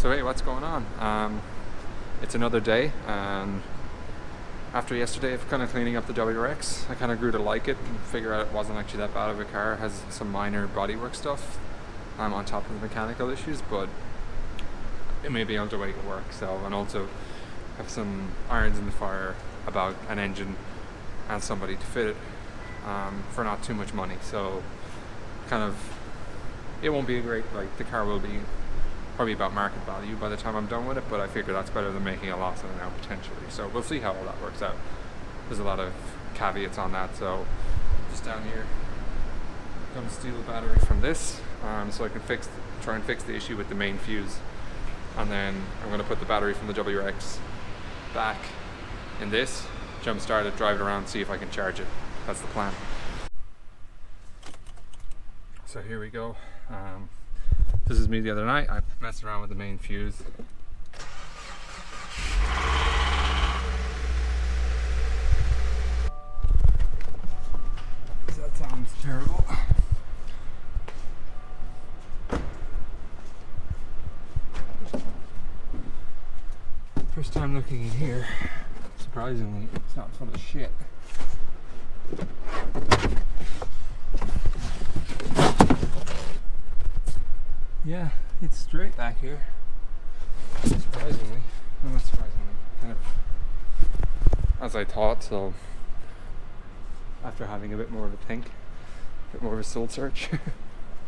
So hey, what's going on? It's another day, and after yesterday of kind of cleaning up the WRX, I kind of grew to like it and figure out it wasn't actually that bad of a car. It has some minor bodywork stuff on top of the mechanical issues, but it may be able to make it work. So, and also have some irons in the fire about an engine and somebody to fit it for not too much money. So kind of, it won't be a great, like the car will be probably about market value by the time I'm done with it, but I figure that's better than making a loss on it now potentially. So we'll see how all that works out. There's a lot of caveats on that. So just down here, I'm going to steal the battery from this so I can try and fix the issue with the main fuse. And then I'm going to put the battery from the WRX back in this, jump start it, drive it around, see if I can charge it. That's the plan. So here we go. This is me the other night. I messed around with the main fuse. That sounds terrible. First time looking in here. Surprisingly, it's not full of shit. Yeah, it's straight back here. Surprisingly. Well, not surprisingly. Kind of as I thought, so after having a bit more of a think, a bit more of a soul search,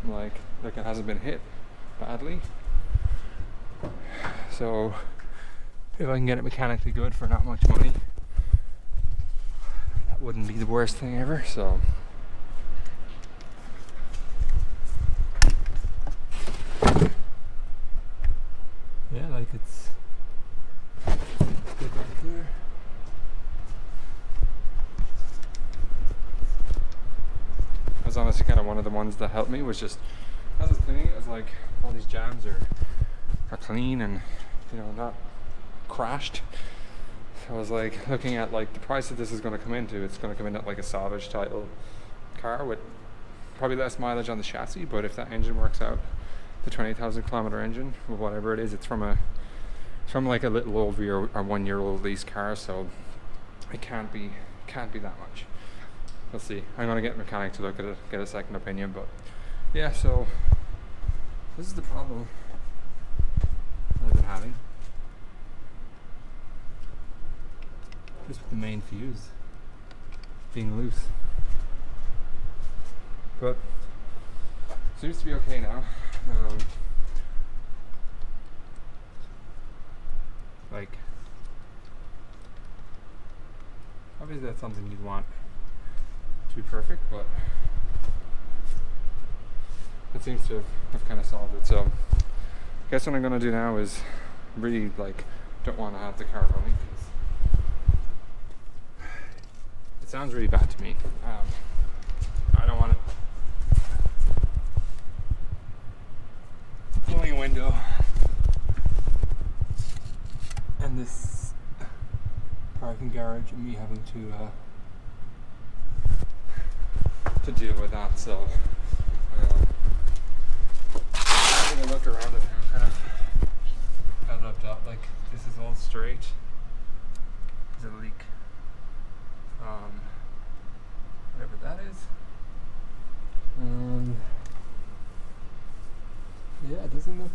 I'm like it hasn't been hit badly. So if I can get it mechanically good for not much money, that wouldn't be the worst thing ever, so yeah, like it's good back here. That was honestly kind of one of the ones that helped me, was just as I was cleaning it, I was like, all these jams are clean and, you know, not crashed. So I was like looking at like the price that this is going to come into. It's going to come in at like a salvage title car with probably less mileage on the chassis, but if that engine works out, the 20,000 kilometer engine or whatever it is, it's from like a little old or 1 year old lease car, so it can't be that much. We'll see. I'm gonna get a mechanic to look at it, get a second opinion, but yeah, so this is the problem I've been having. Just with the main fuse being loose. But seems to be okay now. Like, obviously that's something you'd want to be perfect, but it seems to have kind of solved it. So I guess what I'm gonna do now is really like don't want to have the car running because it sounds really bad to me. I don't want it blowing a window and this parking garage and me having to deal with that. So having a look around it and kind of held up like this is all straight. There's a leak from whatever that is. Yeah, it doesn't look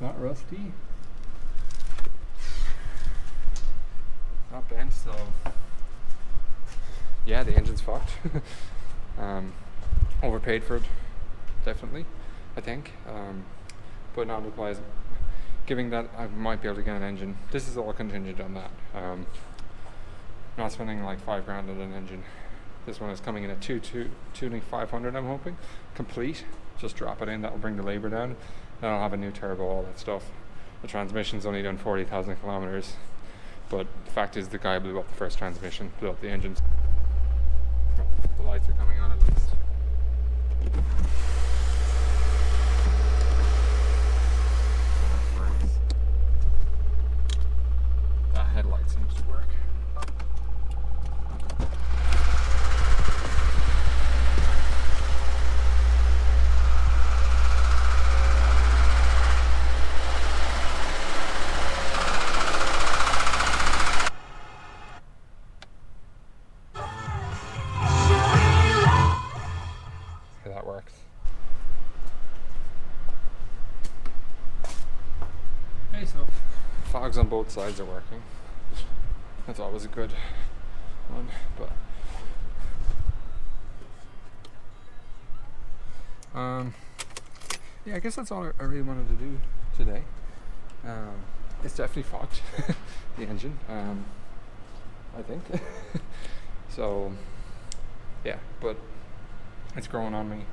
not rusty, not bent, so yeah, the engine's fucked. Overpaid for it, definitely, I think, but not applies. Giving that I might be able to get an engine. This is all contingent on that. Not spending like $5,000 on an engine. This one is coming in at tuning 500, I'm hoping. Complete. Just drop it in, that'll bring the labor down. Then I'll have a new turbo, all that stuff. The transmission's only done 40,000 kilometers. But the fact is the guy blew up the first transmission, blew up the engine. The lights are coming on at least. That works. That headlight seems to work. That works. Okay, so fogs on both sides are working. That's always a good one, but yeah, I guess that's all I really wanted to do today. It's definitely fogged, the engine, I think. So yeah, but it's growing on me.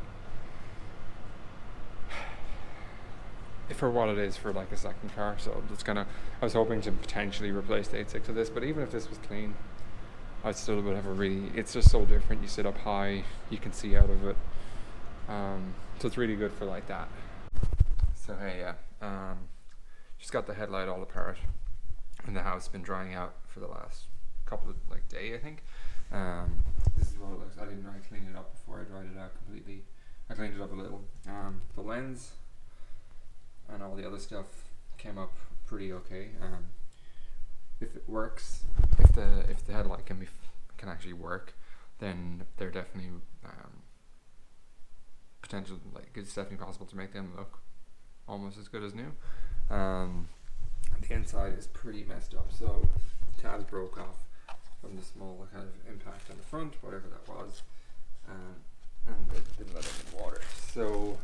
For what it is for like a second car, so it's gonna. I was hoping to potentially replace the 8.6 with this, but even if this was clean, I still would have a really. It's just so different. You sit up high, you can see out of it, so it's really good for like that. So hey, yeah, just got the headlight all apart, and the house been drying out for the last couple of like day, I think. This is what it looks. I didn't really clean it up before I dried it out completely. I cleaned it up a little. The lens and all the other stuff came up pretty okay. If it works, if the headlight can actually work, then they're definitely potential. Like it's definitely possible to make them look almost as good as new. The inside is pretty messed up, so the tabs broke off from the small kind of impact on the front, whatever that was, and it didn't let it in water. So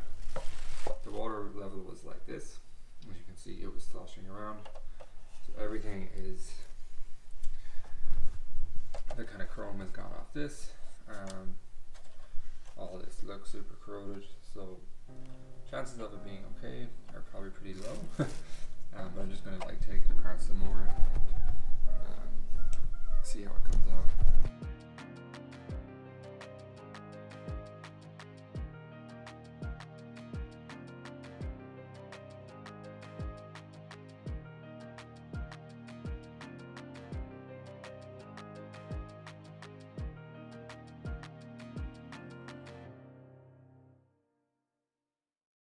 the water level was like this. As you can see, it was sloshing around. So everything is, the kind of chrome has gone off this. All of this looks super corroded, so chances of it being okay are probably pretty low. But I'm just going to like take it apart some more and see how it comes out.